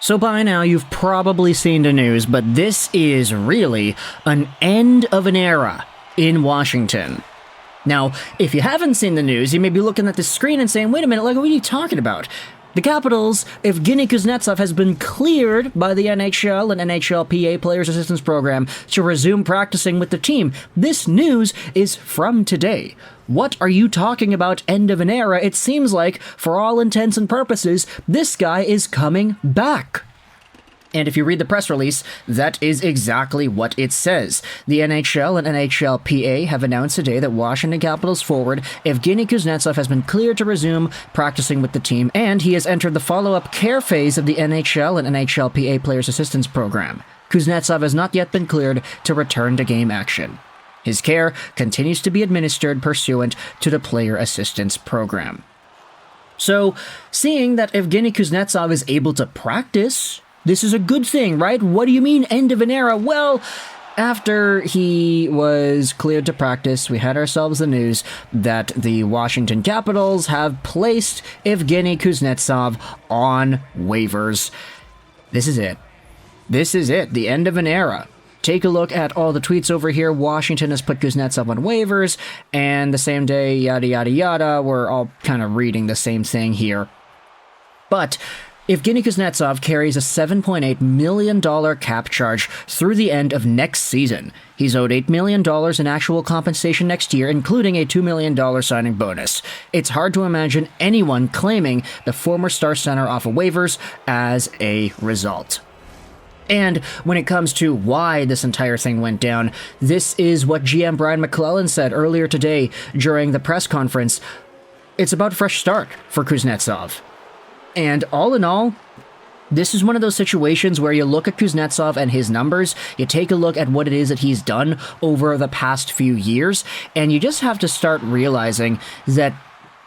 So by now you've probably seen the news, but this is really an end of an era in Washington. Now, if you haven't seen the news, you may be looking at the screen and saying, wait a minute, like, what are you talking about? The Capitals, Evgeny Kuznetsov has been cleared by the NHL and NHLPA Players Assistance Program to resume practicing with the team. This news is from today. What are you talking about, end of an era? It seems like, for all intents and purposes, this guy is coming back. And if you read the press release, that is exactly what it says. The NHL and NHLPA have announced today that Washington Capitals forward Evgeny Kuznetsov has been cleared to resume practicing with the team, and he has entered the follow-up care phase of the NHL and NHLPA Players Assistance Program. Kuznetsov has not yet been cleared to return to game action. His care continues to be administered pursuant to the Player Assistance Program. So, seeing that Evgeny Kuznetsov is able to practice, this is a good thing, right? What do you mean, end of an era? Well, after he was cleared to practice, we had ourselves the news that the Washington Capitals have placed Evgeny Kuznetsov on waivers. This is it. This is it, the end of an era. Take a look at all the tweets over here. Washington has put Kuznetsov on waivers, and the same day, yada yada yada, we're all kind of reading the same thing here. But Evgeny Kuznetsov carries a $7.8 million cap charge through the end of next season. He's owed $8 million in actual compensation next year, including a $2 million signing bonus. It's hard to imagine anyone claiming the former star center off of waivers as a result. And when it comes to why this entire thing went down, this is what GM Brian McClellan said earlier today during the press conference. It's about a fresh start for Kuznetsov. And all in all, this is one of those situations where you look at Kuznetsov and his numbers, you take a look at what it is that he's done over the past few years, and you just have to start realizing that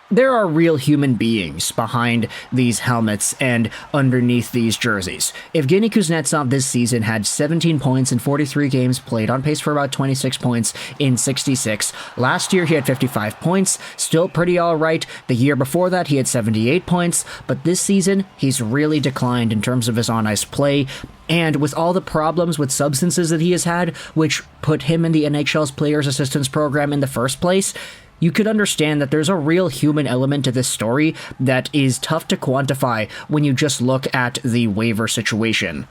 there are real human beings behind these helmets and underneath these jerseys. Evgeny Kuznetsov this season had 17 points in 43 games played, on pace for about 26 points in 66. Last year he had 55 points, still pretty alright. The year before that he had 78 points, but this season he's really declined in terms of his on-ice play. And with all the problems with substances that he has had, which put him in the NHL's Players Assistance Program in the first place, you could understand that there's a real human element to this story that is tough to quantify when you just look at the waiver situation.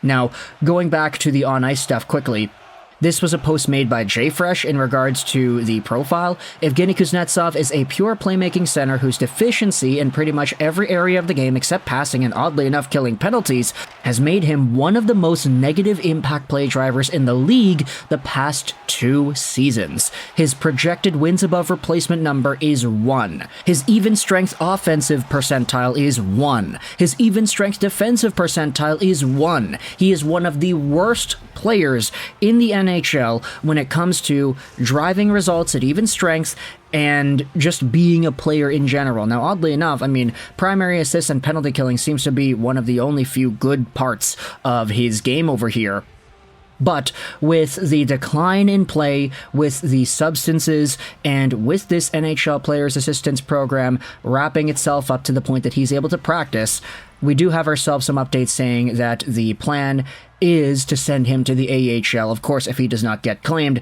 Now, going back to the on-ice stuff quickly, this was a post made by JFresh in regards to the profile. Evgeny Kuznetsov is a pure playmaking center whose deficiency in pretty much every area of the game except passing and oddly enough killing penalties has made him one of the most negative impact play drivers in the league the past 2 seasons. His projected wins above replacement number is 1. His even strength offensive percentile is 1. His even strength defensive percentile is 1. He is one of the worst players in the NHL when it comes to driving results at even strength and just being a player in general. Now, oddly enough, I mean, primary assists and penalty killing seems to be one of the only few good parts of his game over here. But with the decline in play, with the substances, and with this NHL Players Assistance Program wrapping itself up to the point that he's able to practice, we do have ourselves some updates saying that the plan is to send him to the AHL, of course, if he does not get claimed.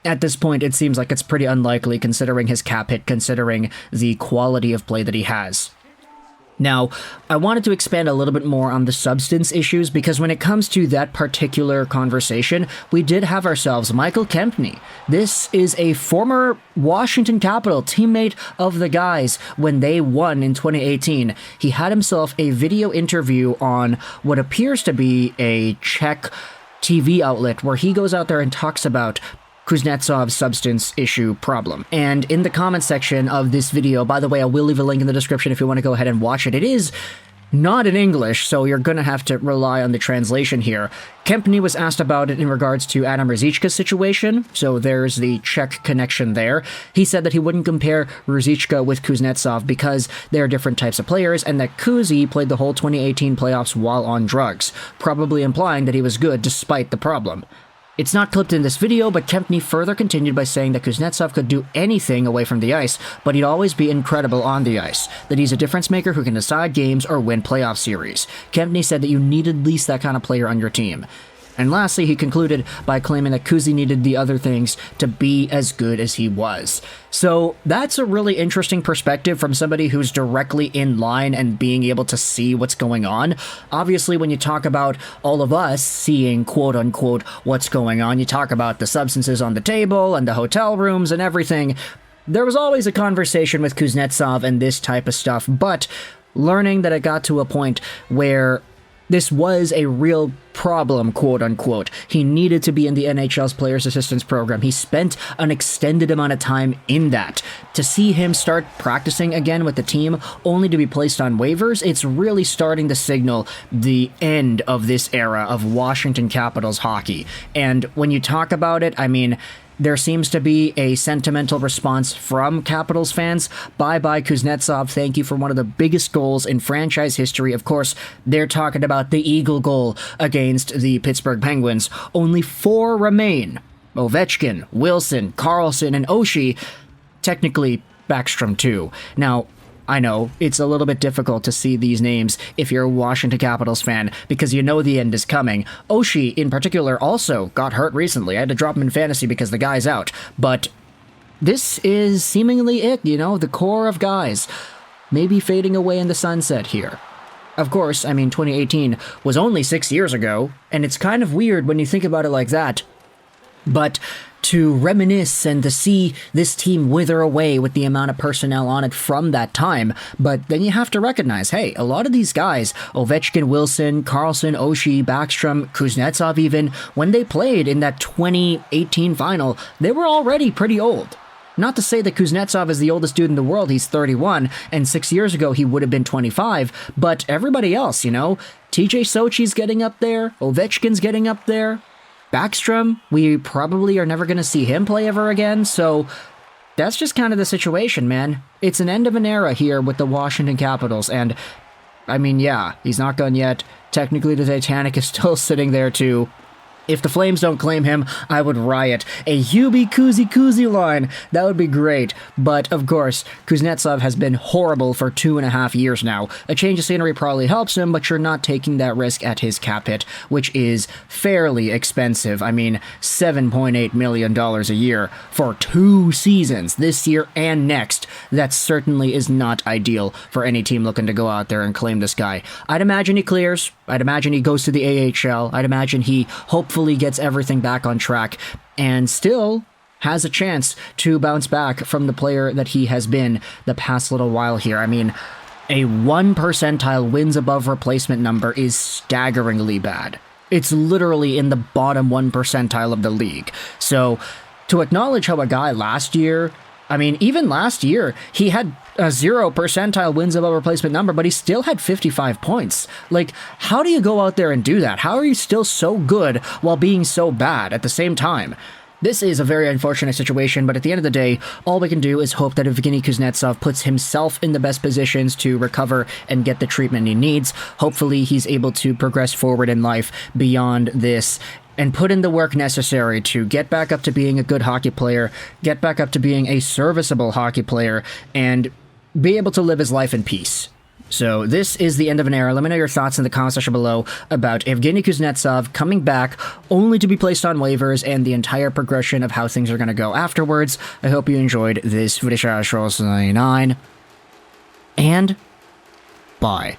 At this point, it seems like it's pretty unlikely considering his cap hit, considering the quality of play that he has. Now, I wanted to expand a little bit more on the substance issues because when it comes to that particular conversation, we did have ourselves Michael Kempny. This is a former Washington Capital teammate of the guys when they won in 2018. He had himself a video interview on what appears to be a Czech TV outlet where he goes out there and talks about Kuznetsov's substance issue problem. And in the comment section of this video, by the way, I will leave a link in the description if you want to go ahead and watch it. It is not in English, so you're going to have to rely on the translation here. Kempny was asked about it in regards to Adam Ruzicka's situation, so there's the Czech connection there. He said that he wouldn't compare Ruzicka with Kuznetsov because they're different types of players, and that Kuzi played the whole 2018 playoffs while on drugs, probably implying that he was good despite the problem. It's not clipped in this video, but Kempny further continued by saying that Kuznetsov could do anything away from the ice, but he'd always be incredible on the ice, that he's a difference maker who can decide games or win playoff series. Kempny said that you needed at least that kind of player on your team. And lastly, he concluded by claiming that Kuzi needed the other things to be as good as he was. So that's a really interesting perspective from somebody who's directly in line and being able to see what's going on. Obviously, when you talk about all of us seeing quote-unquote what's going on, you talk about the substances on the table and the hotel rooms and everything. There was always a conversation with Kuznetsov and this type of stuff, but learning that it got to a point where this was a real problem, quote-unquote. He needed to be in the NHL's Players Assistance Program. He spent an extended amount of time in that. To see him start practicing again with the team, only to be placed on waivers, it's really starting to signal the end of this era of Washington Capitals hockey. And when you talk about it, I mean, there seems to be a sentimental response from Capitals fans. Bye-bye, Kuznetsov. Thank you for one of the biggest goals in franchise history. Of course, they're talking about the Eagle goal against the Pittsburgh Penguins. Only 4 remain. Ovechkin, Wilson, Carlsson, and Oshie. Technically, Backstrom too. Now, I know, it's a little bit difficult to see these names if you're a Washington Capitals fan, because you know the end is coming. Oshie, in particular, also got hurt recently. I had to drop him in fantasy because the guy's out. But this is seemingly it, you know, the core of guys. Maybe fading away in the sunset here. Of course, I mean, 2018 was only 6 years ago, and it's kind of weird when you think about it like that. But to reminisce and to see this team wither away with the amount of personnel on it from that time. But then you have to recognize, hey, a lot of these guys, Ovechkin, Wilson, Carlsson, Oshie, Backstrom, Kuznetsov even, when they played in that 2018 final, they were already pretty old. Not to say that Kuznetsov is the oldest dude in the world, he's 31, and 6 years ago he would have been 25, but everybody else, you know, TJ Sochi's getting up there, Ovechkin's getting up there, Backstrom, we probably are never going to see him play ever again, so that's just kind of the situation, man. It's an end of an era here with the Washington Capitals, and, I mean, yeah, he's not gone yet. Technically, the Titanic is still sitting there, too. If the Flames don't claim him, I would riot. A Hubie Kuzi line, that would be great. But, of course, Kuznetsov has been horrible for 2.5 years now. A change of scenery probably helps him, but you're not taking that risk at his cap hit, which is fairly expensive. I mean, $7.8 million a year for 2 seasons, this year and next. That certainly is not ideal for any team looking to go out there and claim this guy. I'd imagine he clears. I'd imagine he goes to the AHL. I'd imagine he hopefully gets everything back on track and still has a chance to bounce back from the player that he has been the past little while here. I mean, a 1 percentile wins above replacement number is staggeringly bad. It's literally in the bottom 1 percentile of the league. So to acknowledge how a guy last year, I mean, even last year, he had a 0 percentile wins above replacement number, but he still had 55 points. Like, how do you go out there and do that? How are you still so good while being so bad at the same time? This is a very unfortunate situation, but at the end of the day, all we can do is hope that Evgeny Kuznetsov puts himself in the best positions to recover and get the treatment he needs. Hopefully, he's able to progress forward in life beyond this and put in the work necessary to get back up to being a good hockey player, get back up to being a serviceable hockey player, and be able to live his life in peace. So this is the end of an era. Let me know your thoughts in the comment section below about Evgeny Kuznetsov coming back only to be placed on waivers and the entire progression of how things are going to go afterwards. I hope you enjoyed this video, and bye.